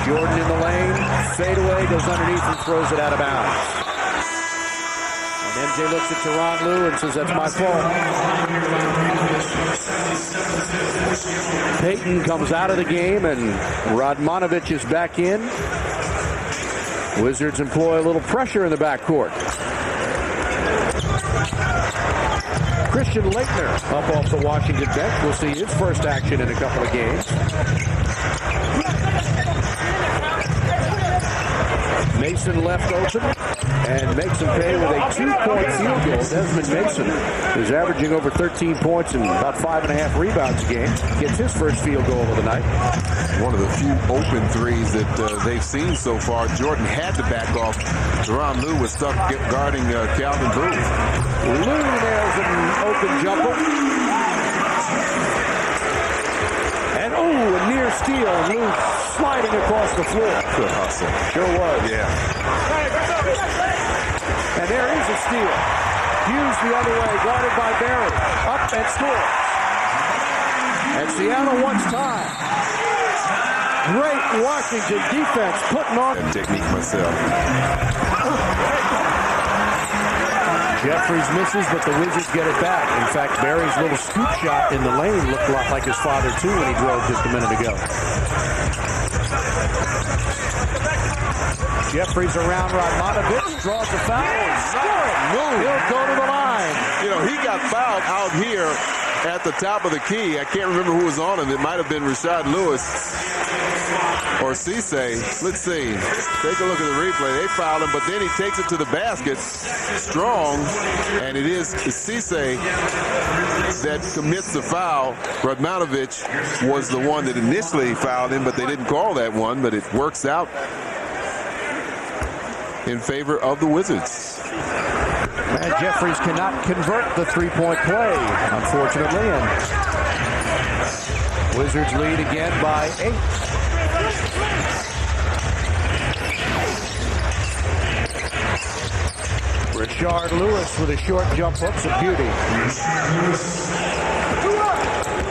Jordan in the lane. Fadeaway, goes underneath and throws it out of bounds. And MJ looks at Tyronn Lue and says, that's my fault. Payton comes out of the game, and Radmanovich is back in. Wizards employ a little pressure in the backcourt. Christian Laettner up off the Washington bench. We'll see his first action in a couple of games. Mason left open and makes him pay with a 2-point field goal. Desmond Mason is averaging over 13 points and about 5.5 rebounds a game. Gets his first field goal of the night. One of the few open threes that they've seen so far. Jordan had to back off. Tyronn Lue was stuck guarding Calvin Booth. Lue nails an open jumper. And a near steal. Lue sliding across the floor. Good hustle. Sure was. Yeah. And there is a steal. Hughes the other way, guarded by Barry. Up and scores. And Seattle wants time. Great Washington defense putting on technique myself. Jeffries misses, but the Wizards get it back. In fact, Barry's little scoop shot in the lane looked a lot like his father, too, when he drove just a minute ago. Jeffries around Radmanovich, draws a foul, and he'll go to the line. You know, he got fouled out here at the top of the key. I can't remember who was on him. It might have been Rashard Lewis or Cisse. Let's see. Take a look at the replay. They fouled him, but then he takes it to the basket strong, and it is Cisse that commits the foul. Radmanovich was the one that initially fouled him, but they didn't call that one, but it works out in favor of the Wizards. And Jeffries cannot convert the three-point play, unfortunately. And Wizards lead again by 8. Rashard Lewis with a short jump hook's a beauty.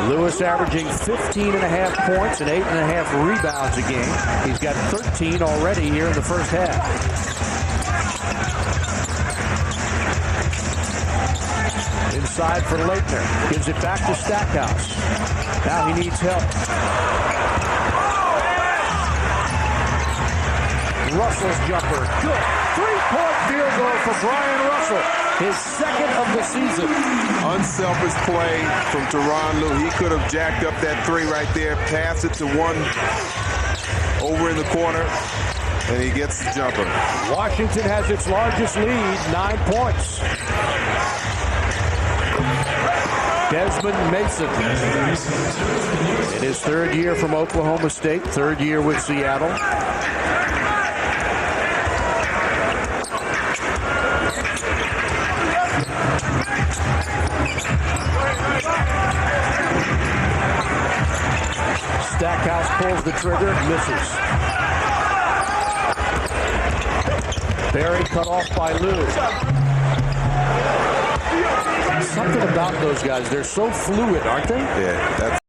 Lewis averaging 15.5 points and 8.5 rebounds a game. He's got 13 already here in the first half. Inside for Laettner. Gives it back to Stackhouse. Now he needs help. Russell's jumper. Good. 3-point field goal for Brian Russell. His second of the season. Unselfish play from Tyronn Lue. He could have jacked up that three right there, passed it to one over in the corner, and he gets the jumper. Washington has its largest lead, 9 points. Desmond Mason in his third year from Oklahoma State, third year with Seattle. Stackhouse pulls the trigger, misses. Barry cut off by Lue. Something about those guys, they're so fluid, aren't they? Yeah, that's...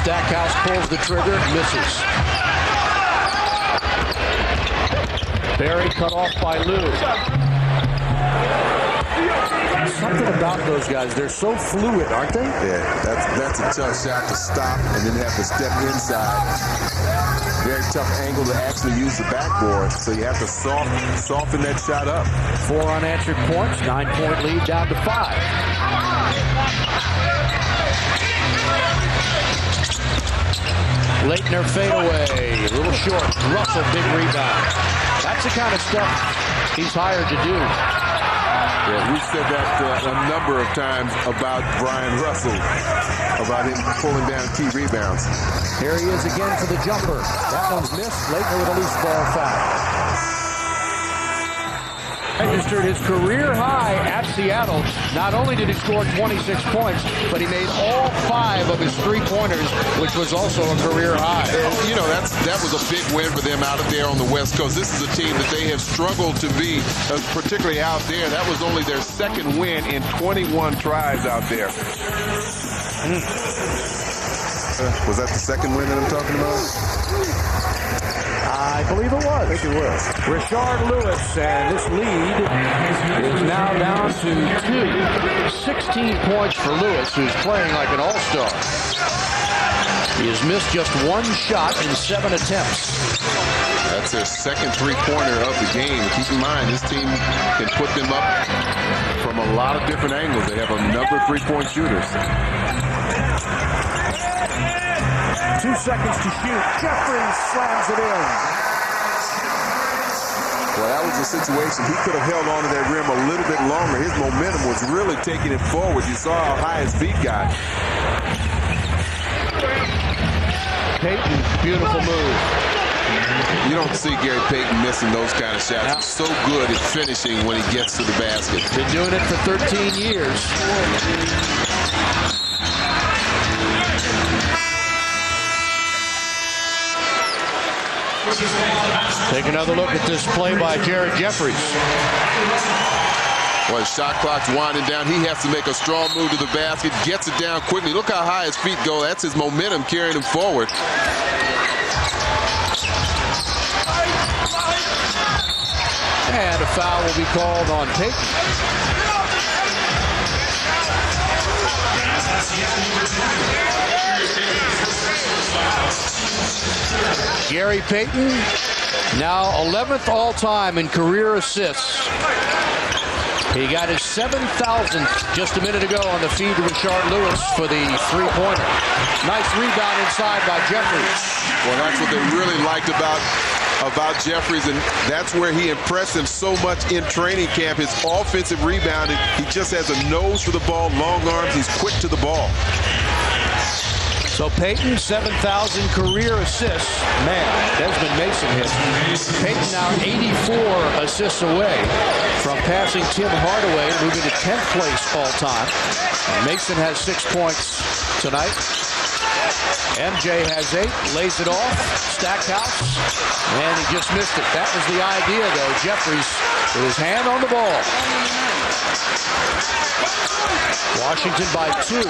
Stackhouse pulls the trigger, misses. Barry cut off by Lue. Something about those guys, they're so fluid, aren't they? Yeah, that's a tough shot to stop and then have to step inside. Very tough angle to actually use the backboard, so you have to soften that shot up. 4 unanswered points, 9-point lead down to 5. Laettner fadeaway, a little short. Russell, big rebound. That's the kind of stuff he's hired to do. Yeah, we've said that a number of times about Brian Russell, about him pulling down key rebounds. Here he is again for the jumper. That one's missed. Laettner with a loose ball foul. Registered his career high at Seattle. Not only did he score 26 points, but he made all 5 of his 3-pointers, which was also a career high. And, you know, that was a big win for them out there on the West Coast. This is a team that they have struggled to beat, particularly out there. That was only their second win in 21 tries out there. Was that the second win that I'm talking about? I believe it was. I think it was. Rashard Lewis, and this lead is now down to 2. 16 points for Lewis, who's playing like an all-star. He has missed just 1 shot in 7 attempts. That's their second three-pointer of the game. Keep in mind, this team can put them up from a lot of different angles. They have a number of three-point shooters. 2 seconds to shoot. Jeffries slams it in. Well, that was a situation. He could have held on to that rim a little bit longer. His momentum was really taking it forward. You saw how high his feet got. Payton, beautiful move. You don't see Gary Payton missing those kind of shots. He's so good at finishing when he gets to the basket. Been doing it for 13 years. Take another look at this play by Jared Jeffries. Well, his shot clock's winding down. He has to make a strong move to the basket, gets it down quickly. Look how high his feet go. That's his momentum carrying him forward. And a foul will be called on Payton. Gary Payton, now 11th all-time in career assists. He got his 7,000th just a minute ago on the feed to Rashard Lewis for the three-pointer. Nice rebound inside by Jeffries. Well, that's what they really liked about Jeffries, and that's where he impressed them so much in training camp. His offensive rebounding, he just has a nose for the ball, long arms, he's quick to the ball. So Payton, 7,000 career assists. Man, Desmond Mason hits. Payton now 84 assists away from passing Tim Hardaway, moving to 10th place all time. Mason has 6 points tonight. MJ has 8, lays it off, Stackhouse, and he just missed it. That was the idea, though. Jeffries with his hand on the ball. Washington by 2.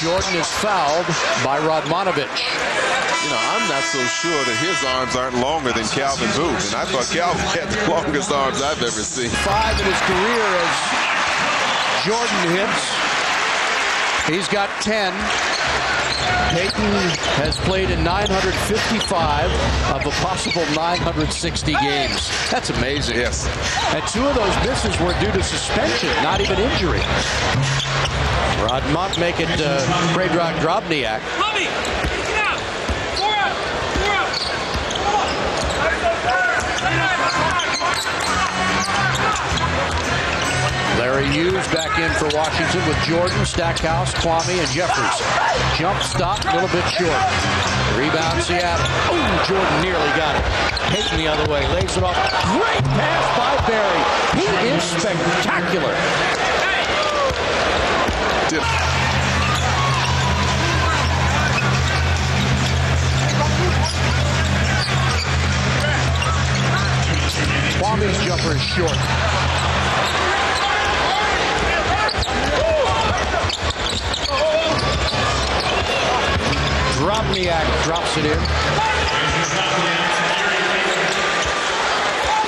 Jordan is fouled by Radmanovic. You know, I'm not so sure that his arms aren't longer than Calvin Booth, and I thought Calvin had the longest arms I've ever seen. 5 in his career as Jordan hits. He's got 10. Payton has played in 955 of a possible 960 games. That's amazing. Yes. And 2 of those misses were due to suspension, not even injury. Rodmont make it Predrag Drobniak. Larry Hughes back in for Washington with Jordan, Stackhouse, Kwame, and Jeffries. Jump stop, a little bit short. Rebound Seattle. Oh, Jordan nearly got it. Payton the other way, lays it off. Great pass by Barry. He is spectacular. Kwame's jumper is short. Drobniak drops it in.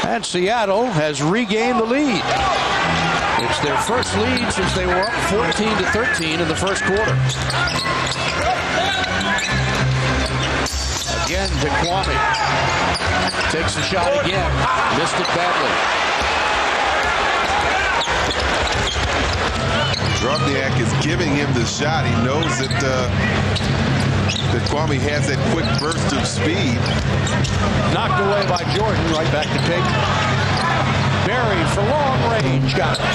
And Seattle has regained the lead. It's their first lead since they were up 14-13 in the first quarter. Again to Kwame. Takes the shot again. Missed it badly. Drobniak is giving him the shot. He knows that Kwame has that quick burst of speed. Knocked away by Jordan. Right back to Payton. Barry for long range. Got it.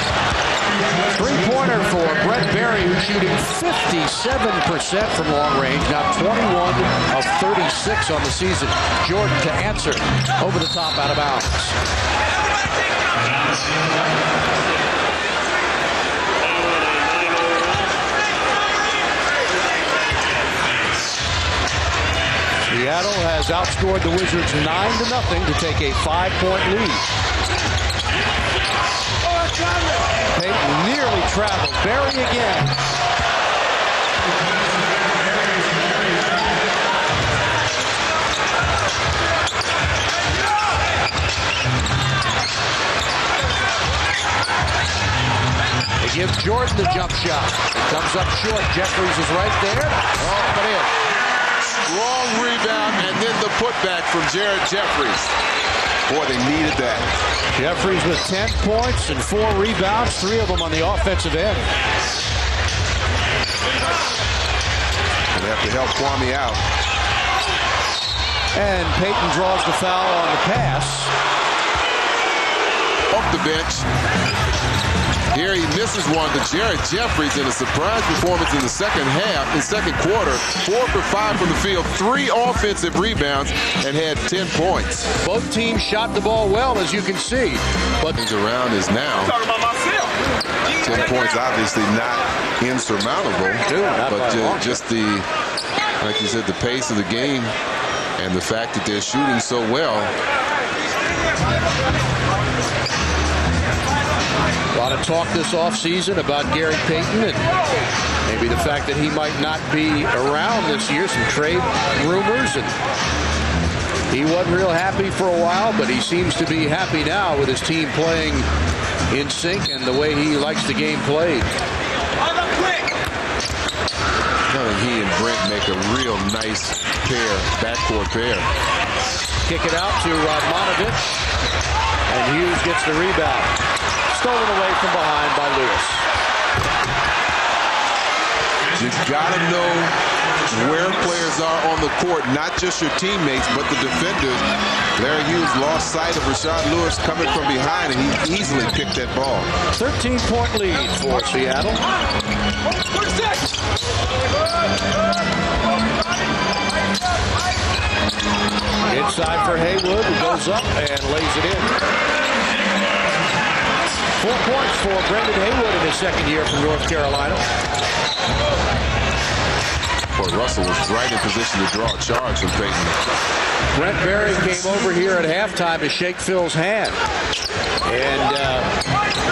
Three-pointer for Brett Barry, who's shooting 57% from long range. Now 21 of 36 on the season. Jordan to answer. Over the top, out of bounds. Seattle has outscored the Wizards 9-0 to take a 5-point lead. Payton nearly traveled. Barry again. Jordan, the jump shot. It comes up short. Jeffries is right there. Oh, but in. Long rebound, and then the putback from Jared Jeffries. Boy, they needed that. Jeffries with 10 points and 4 rebounds, 3 of them on the offensive end. They have to help Kwame out. And Payton draws the foul on the pass. Off the bench. Here he misses one to Jared Jeffries in a surprise performance in the second quarter. 4 for 5 from the field, 3 offensive rebounds, and had 10 points. Both teams shot the ball well, as you can see. But around is now. 10 points, obviously not insurmountable. But just the, like you said, the pace of the game and the fact that they're shooting so well. A lot of talk this offseason about Gary Payton and maybe the fact that he might not be around this year. Some trade rumors, and he wasn't real happy for a while, but he seems to be happy now with his team playing in sync and the way he likes the game played. He and Brent make a real nice pair, backcourt pair. Kick it out to Radmanovich, and Hughes gets the rebound. Stolen away from behind by Lewis. You've got to know where players are on the court, not just your teammates, but the defenders. Larry Hughes lost sight of Rashard Lewis coming from behind, and he easily picked that ball. 13-point lead for Seattle. Inside for Haywood, who goes up and lays it in. 4 points for Brendan Haywood in his second year from North Carolina. Boy, Russell was right in position to draw a charge from Payton. Brent Berry came over here at halftime to shake Phil's hand. And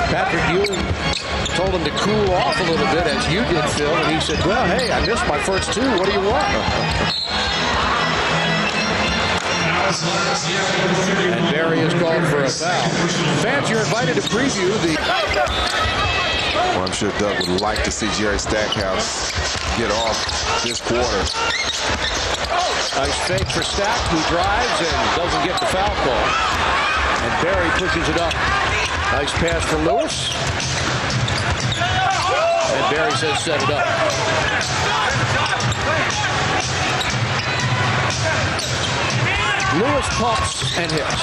Patrick Ewing told him to cool off a little bit, as you did, Phil. And he said, well, hey, I missed my first 2. What do you want? And Berry is called for a foul. Fans, you're invited to preview the... Well, I'm sure Doug would like to see Jerry Stackhouse get off this quarter. Nice fake for Stack, who drives and doesn't get the foul call. And Berry pushes it up. Nice pass for Lewis. And Berry says set it up. Lewis pumps and hits.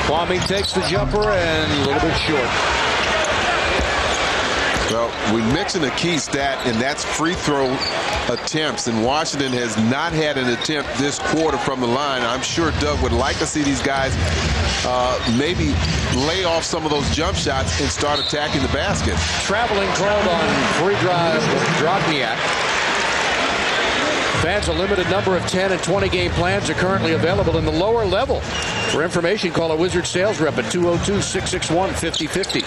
Kwame takes the jumper and a little bit short. Well, we mentioned a key stat, and that's free throw attempts. And Washington has not had an attempt this quarter from the line. I'm sure Doug would like to see these guys maybe lay off some of those jump shots and start attacking the basket. Traveling called on Drobniak. Fans, a limited number of 10 and 20 game plans are currently available in the lower level. For information, call a Wizard sales rep at 202-661-5050.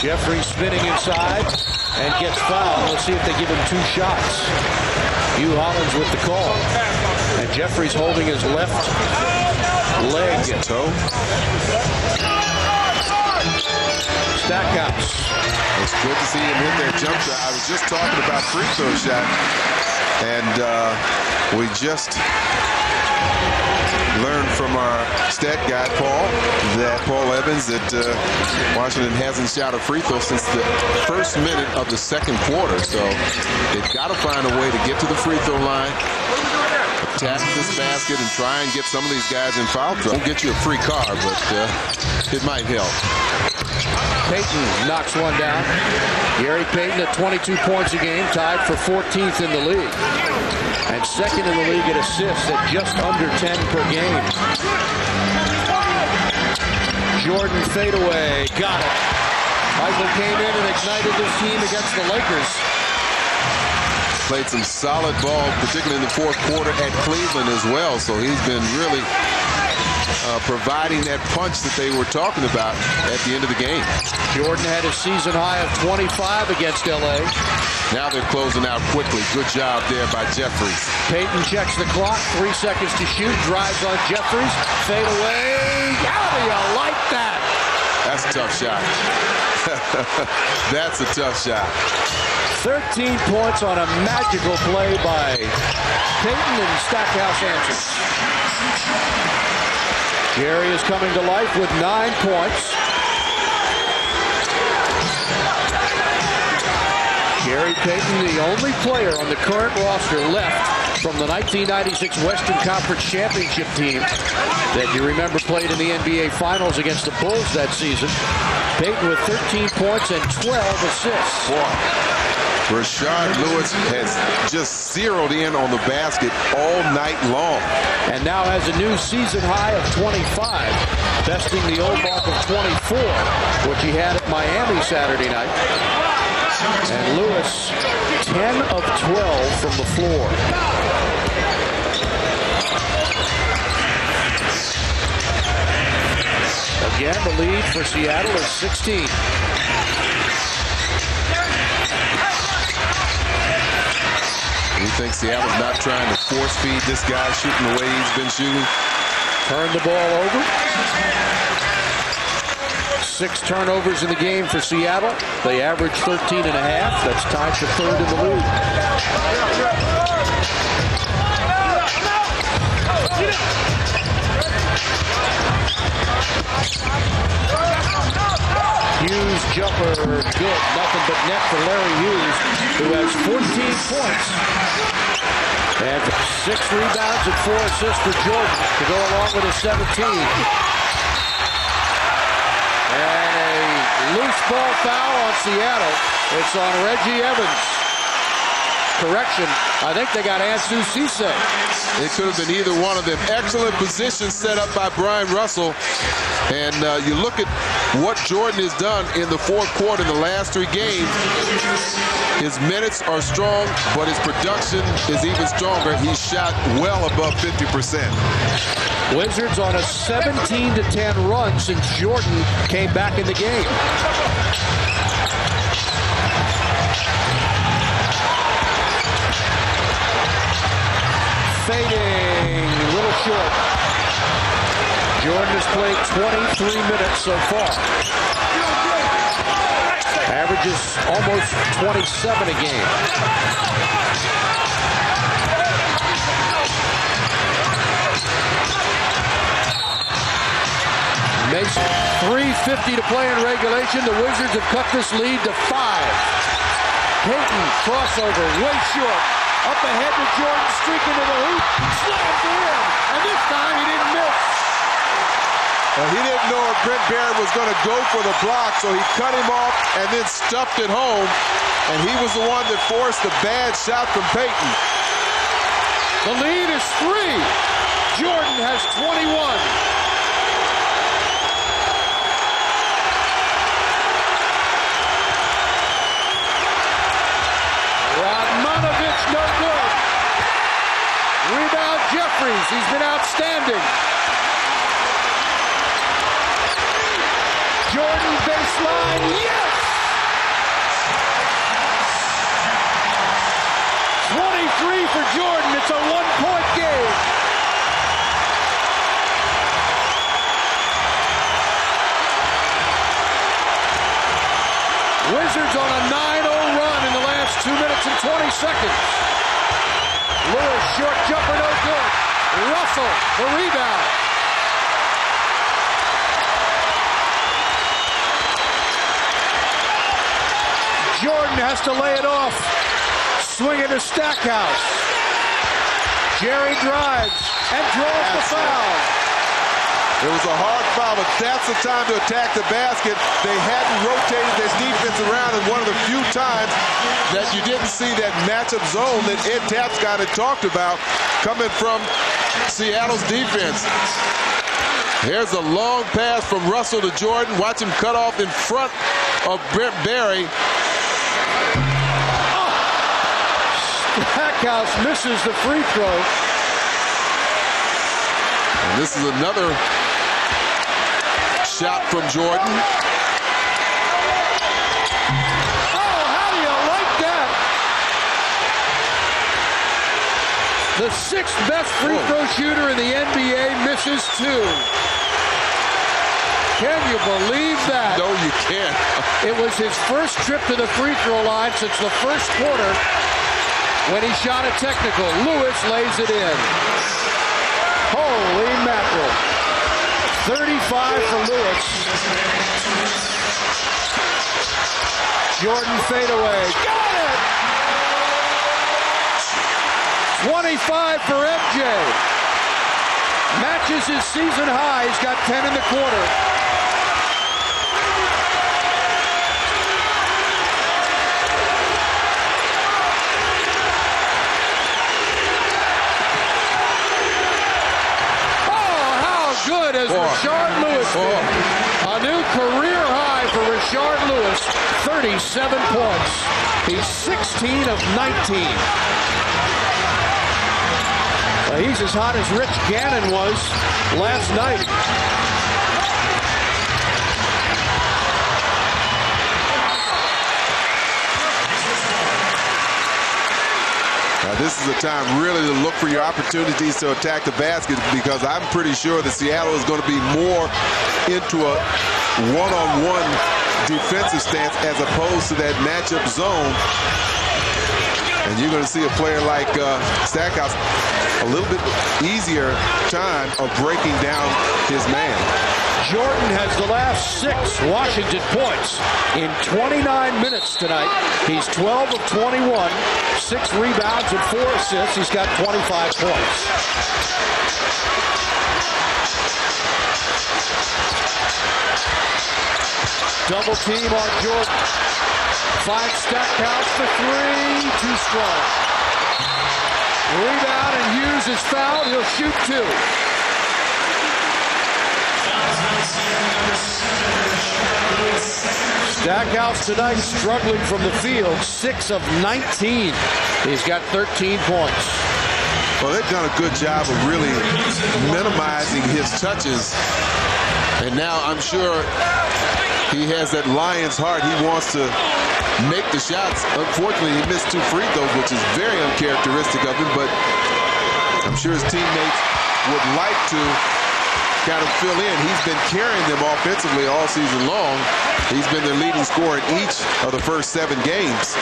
Jeffrey spinning inside and gets fouled. Let's see if they give him 2 shots. Hugh Hollins with the call. And Jeffrey's holding his left leg. Toe. Stackhouse. It's good to see him hit that jump shot. I was just talking about free throw shot. And we just learned from our stat guy, Paul Evans, that Washington hasn't shot a free throw since the first minute of the second quarter. So they've got to find a way to get to the free throw line, attack this basket, and try and get some of these guys in foul trouble. Won't get you a free car, but it might help. Payton knocks one down. Gary Payton at 22 points a game, tied for 14th in the league. And second in the league at assists at just under 10 per game. Jordan fadeaway, got it. Michael came in and ignited this team against the Lakers. Played some solid ball, particularly in the fourth quarter at Cleveland as well. So he's been really providing that punch that they were talking about at the end of the game. Jordan had a season high of 25 against L.A. Now they're closing out quickly. Good job there by Jeffries. Payton checks the clock. 3 seconds to shoot. Drives on Jeffries. Fade away. How do you like that? That's a tough shot. That's a tough shot. 13 points on a magical play by Payton, and Stackhouse answers. Jerry is coming to life with 9 points. Gary Payton, the only player on the current roster left from the 1996 Western Conference Championship team that you remember played in the NBA Finals against the Bulls that season. Payton with 13 points and 12 assists. Boy, Rashard Lewis has just zeroed in on the basket all night long. And now has a new season high of 25, besting the old mark of 24, which he had at Miami Saturday night. And Lewis, 10 of 12 from the floor. Again, the lead for Seattle is 16. You think Seattle's not trying to force feed this guy shooting the way he's been shooting? Turn the ball over. 6 turnovers in the game for Seattle. They average 13 and a half. That's tied for 3rd in the league. Hughes jumper, good. Nothing but net for Larry Hughes, who has 14 points. And 6 rebounds and 4 assists for Jordan to go along with his 17. And a loose ball foul on Seattle. It's on Reggie Evans. Correction, I think they got Ansu Cisse. It could have been either one of them. Excellent position set up by Brian Russell. And you look at what Jordan has done in the 4th quarter in the last 3 games. His minutes are strong, but his production is even stronger. He shot well above 50%. Wizards on a 17-10 run since Jordan came back in the game. Fading, a little short. Jordan has played 23 minutes so far. Averages almost 27 a game. Mason, 3:50 to play in regulation. The Wizards have cut this lead to 5. Payton, crossover, way short. Up ahead to Jordan, streaking to the hoop, slams it in, and this time he didn't miss. Well, he didn't know if Brent Barrett was going to go for the block, so he cut him off and then stuffed it home, and he was the one that forced the bad shot from Payton. The lead is 3. Jordan has 21. No good. Rebound Jeffries. He's been outstanding. Jordan baseline. Yes! 23 for Jordan. It's a 1-point game. Wizards on a 9-0 run in the last 2 minutes and 20 seconds. Lewis, short jumper, no good. Russell, the rebound. Jordan has to lay it off. Swing it to Stackhouse. Jerry drives and draws the foul. It was a hard foul, but that's the time to attack the basket. They hadn't rotated this defense around, and one of the few times that you didn't see that matchup zone that Ed Tapscott had talked about coming from Seattle's defense. Here's a long pass from Russell to Jordan. Watch him cut off in front of Brent Barry. Oh. Stackhouse misses the free throw. And this is another shot from Jordan. Oh, how do you like that? The 6th best free throw shooter in the NBA misses 2. Can you believe that? No, you can't. It was his first trip to the free throw line since the first quarter when he shot a technical. Lewis lays it in. Holy mackerel. 35 for Lewis. Jordan fadeaway. Got it! 25 for MJ. Matches his season high. He's got 10 in the quarter. Good as Rashard Lewis did. A new career high for Rashard Lewis, 37 points. He's 16 of 19. Well, he's as hot as Rich Gannon was last night. This is a time really to look for your opportunities to attack the basket, because I'm pretty sure that Seattle is going to be more into a one-on-one defensive stance as opposed to that matchup zone. And you're going to see a player like Stackhouse a little bit easier time of breaking down his man. Jordan has the last 6 Washington points in 29 minutes tonight. He's 12 of 21, 6 rebounds and 4 assists. He's got 25 points. Double team on Jordan. 5 Stackhouse for 3, too strong. Rebound, and Hughes is fouled. He'll shoot 2. Stackhouse tonight struggling from the field, 6 of 19. He's got 13 points. Well, they've done a good job of really minimizing his touches. And now I'm sure he has that Lions heart. He wants to make the shots. Unfortunately, he missed 2 free throws, which is very uncharacteristic of him, but I'm sure his teammates would like to kind of fill in. He's been carrying them offensively all season long. He's been their leading scorer in each of the first 7 games.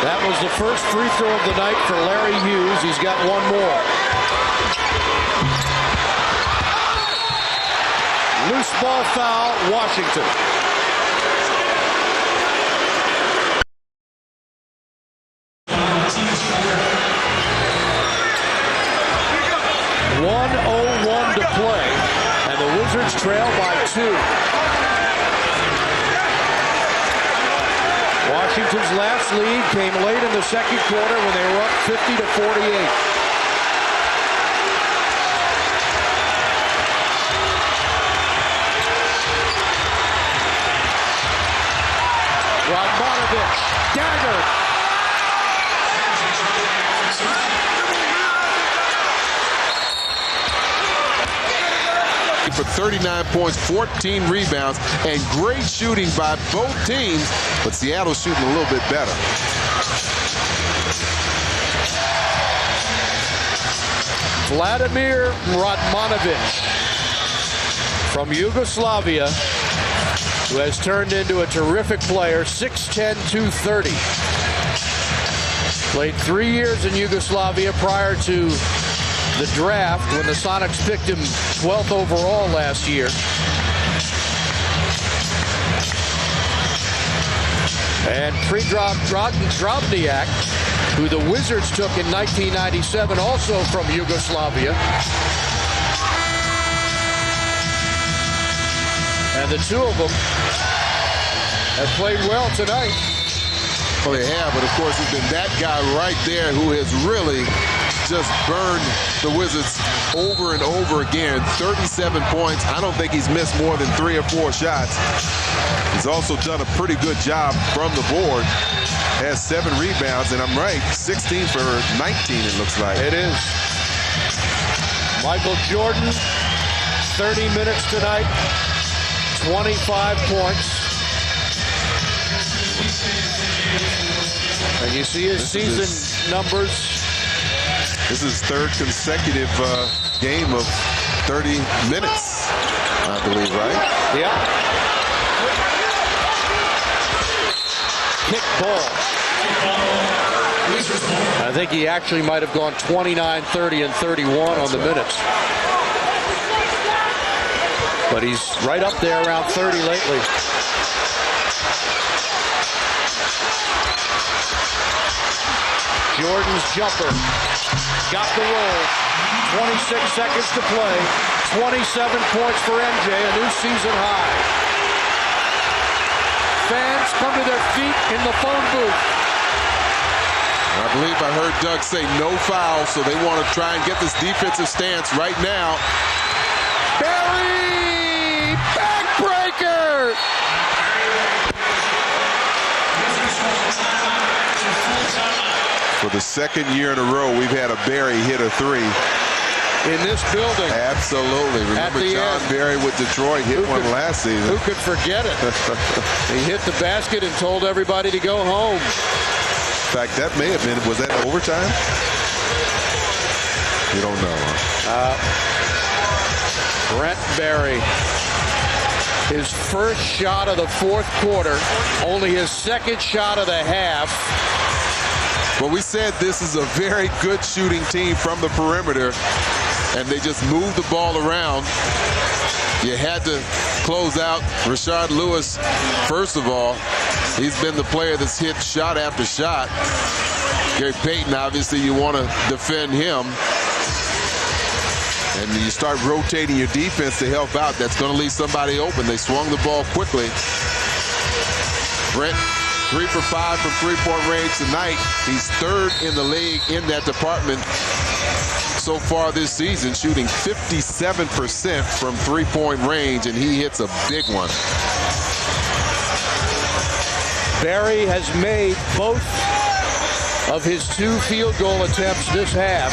That was the first free throw of the night for Larry Hughes. He's got 1 more. Loose ball foul, Washington. .101 to play, and the Wizards trail by 2. Washington's last lead came late in the second quarter when they were up 50 to 48. Radmanovic, dagger. For 39 points, 14 rebounds, and great shooting by both teams, but Seattle's shooting a little bit better. Vladimir Radmanovic from Yugoslavia, who has turned into a terrific player, 6'10", 230. Played 3 years in Yugoslavia prior to the draft when the Sonics picked him 12th overall last year. And Drobniak, who the Wizards took in 1997, also from Yugoslavia. And the 2 of them have played well tonight. Well, they have, but of course it's been that guy right there who has really just burned the Wizards over and over again. 37 points. I don't think he's missed more than 3 or 4 shots. He's also done a pretty good job from the board. Has 7 rebounds, and I'm right, 16 for 19 it looks like. It is. Michael Jordan, 30 minutes tonight. 25 points. And you see his season numbers. This is his third consecutive game of 30 minutes, I believe, right? Yeah. Kick ball. I think he actually might have gone 29, 30, and 31 on the minutes. But he's right up there around 30 lately. Jordan's jumper. Got the roll. 26 seconds to play. 27 points for MJ, a new season high. Fans come to their feet in the phone booth. I believe I heard Doug say no foul, so they want to try and get this defensive stance right now. Barry! Backbreaker! For the second year in a row, we've had a Barry hit a three. In this building. Absolutely. Remember John Barry with Detroit hit one last season. Who could forget it? He hit the basket and told everybody to go home. In fact, that may have been, was that overtime? You don't know, huh? Brent Barry. His first shot of the fourth quarter. Only his second shot of the half. Well, we said this is a very good shooting team from the perimeter, and they just moved the ball around. You had to close out Rashard Lewis. First of all, he's been the player that's hit shot after shot. Gary Payton, obviously, you want to defend him. And you start rotating your defense to help out. That's going to leave somebody open. They swung the ball quickly. Brent, 3 for 5 from three-point range tonight. He's third in the league in that department so far this season, shooting 57% from three-point range, and he hits a big one. Barry has made both of his 2 field goal attempts this half.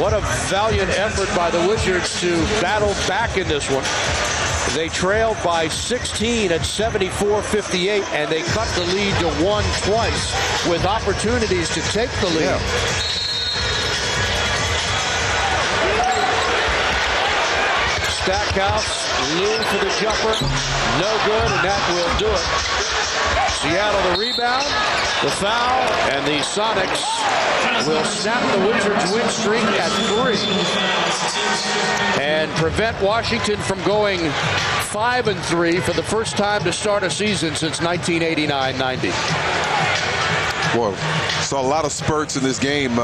What a valiant effort by the Wizards to battle back in this one. They trailed by 16 at 74-58, and they cut the lead to 1 twice with opportunities to take the lead. Yeah. Stackhouse, Lou for the jumper. No good, and that will do it. Seattle the rebound, the foul, and the Sonics will snap the Wizards' win streak at 3 and prevent Washington from going 5-3 for the first time to start a season since 1989-90. Boy, saw a lot of spurts in this game.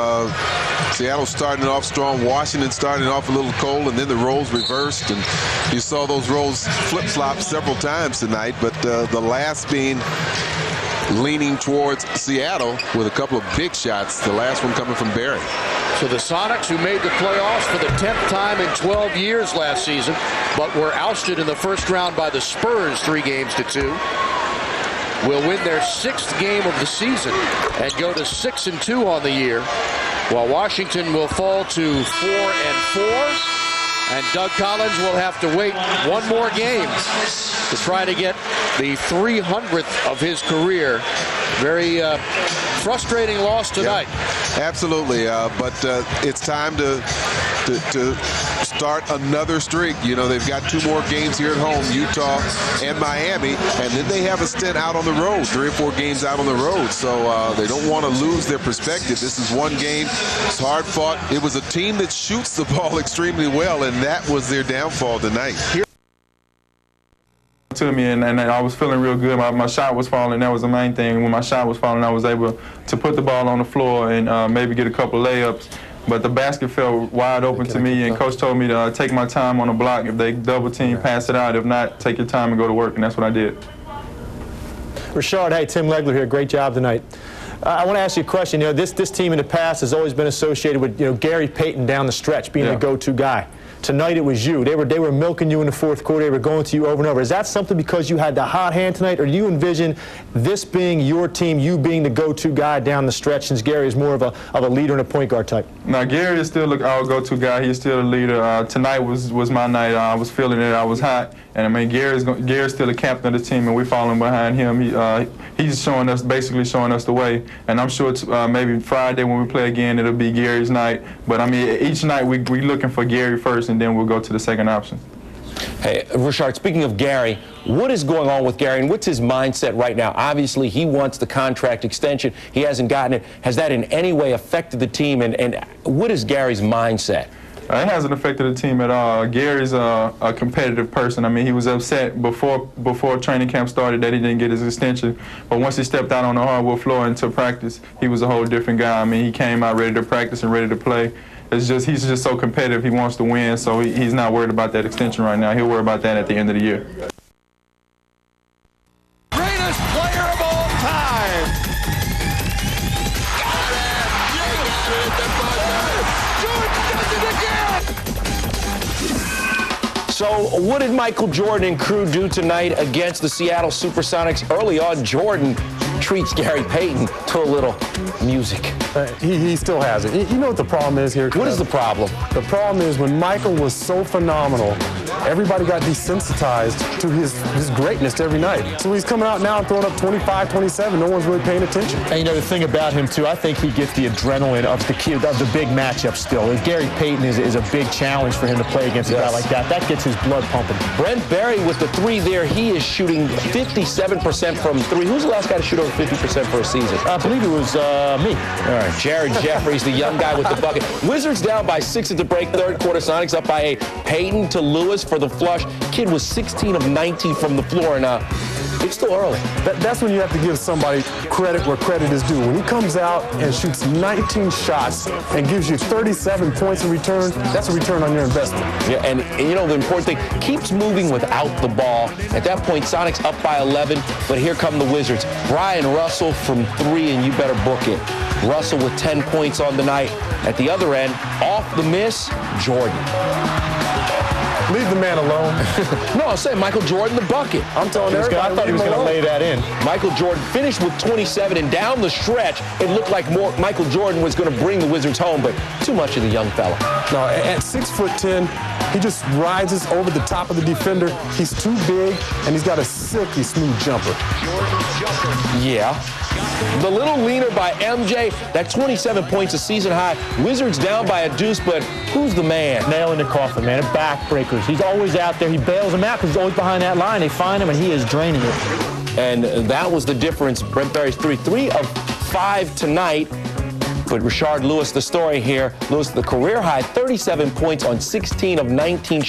Seattle starting off strong, Washington starting off a little cold, and then the roles reversed, and you saw those roles flip-flop several times tonight, but the last being leaning towards Seattle with a couple of big shots, the last one coming from Barry. So the Sonics, who made the playoffs for the 10th time in 12 years last season, but were ousted in the first round by the Spurs 3-2, will win their 6th game of the season and go to 6-2 on the year, while Washington will fall to 4-4, and Doug Collins will have to wait one more game to try to get the 300th of his career. Very frustrating loss tonight. Yep, absolutely, but it's time to start another streak. You know, they've got 2 more games here at home, Utah and Miami, and then they have a stint out on the road, 3 or 4 games out on the road. So they don't want to lose their perspective. This is one game. It's hard fought. It was a team that shoots the ball extremely well, and that was their downfall tonight. To me, and I was feeling real good. My shot was falling. That was the main thing. When my shot was falling, I was able to put the ball on the floor and maybe get a couple layups. But the basket felt wide open to me, and Coach told me to take my time on the block. If they double team, pass it out. If not, take your time and go to work, and that's what I did. Rashard, hey, Tim Legler here. Great job tonight. I want to ask you a question. You know, this team in the past has always been associated with, you know, Gary Payton down the stretch being the go-to guy. Tonight it was you. They were milking you in the fourth quarter. They were going to you over and over. Is that something because you had the hot hand tonight, or do you envision this being your team, you being the go-to guy down the stretch, since Gary is more of a leader and a point guard type? Now, Gary is still our go-to guy. He's still a leader. Tonight was my night. I was feeling it. I was hot. And, I mean, Gary's still the captain of the team, and we're following behind him. He's basically showing us the way. And I'm sure it's maybe Friday when we play again, it'll be Gary's night. But, I mean, each night we're looking for Gary first, and then we'll go to the second option. Hey, Rashard, speaking of Gary, what is going on with Gary, and what's his mindset right now? Obviously, he wants the contract extension. He hasn't gotten it. Has that in any way affected the team, and what is Gary's mindset? It hasn't affected the team at all. Gary's a competitive person. I mean, he was upset before training camp started that he didn't get his extension. But once he stepped out on the hardwood floor into practice, he was a whole different guy. I mean, he came out ready to practice and ready to play. He's just so competitive. He wants to win, so he's not worried about that extension right now. He'll worry about that at the end of the year. Greatest player of all time. So what did Michael Jordan and crew do tonight against the Seattle SuperSonics? Early on, Jordan treats Gary Payton to a little music. He still has it. You know what the problem is here? What is the problem? The problem is when Michael was so phenomenal, everybody got desensitized to his greatness every night. So he's coming out now and throwing up 25, 27. No one's really paying attention. And you know the thing about him too, I think he gets the adrenaline of the big matchup still. Gary Payton is a big challenge for him to play against a guy like that. That gets his blood pumping. Brent Berry with the three there. He is shooting 57% from three. Who's the last guy to shoot over 50% for a season? I believe it was me. All right, Jared Jeffries, the young guy with the bucket. Wizards down by 6 at the break. Third quarter, Sonics up by 8. Payton to Lewis for the flush. Kid was 16 of 19 from the floor, and it's still early. That's when you have to give somebody credit where credit is due. When he comes out and shoots 19 shots and gives you 37 points in return, that's a return on your investment. Yeah, and you know the important thing, keeps moving without the ball. At that point, Sonics up by 11, but here come the Wizards. Brian Russell from 3, and you better book it. Russell with 10 points on the night. At the other end, off the miss, Jordan. Leave the man alone. No, I'm saying Michael Jordan, the bucket. I'm telling everybody, I thought he was going to lay that in. Michael Jordan finished with 27, and down the stretch, it looked like Michael Jordan was going to bring the Wizards home, but too much of the young fella. No, at 6'10", he just rises over the top of the defender. He's too big, and he's got a silky smooth jumper. Yeah. The little leaner by MJ, that 27 points a season high. Wizards down by a deuce, but who's the man? Nail in the coffin, man. Backbreakers. He's always out there. He bails them out because he's always behind that line. They find him, and he is draining it. And that was the difference. Brent Berry's 3 of 5 tonight. But Rashard Lewis, the story here. Lewis, the career high, 37 points on 16 of 19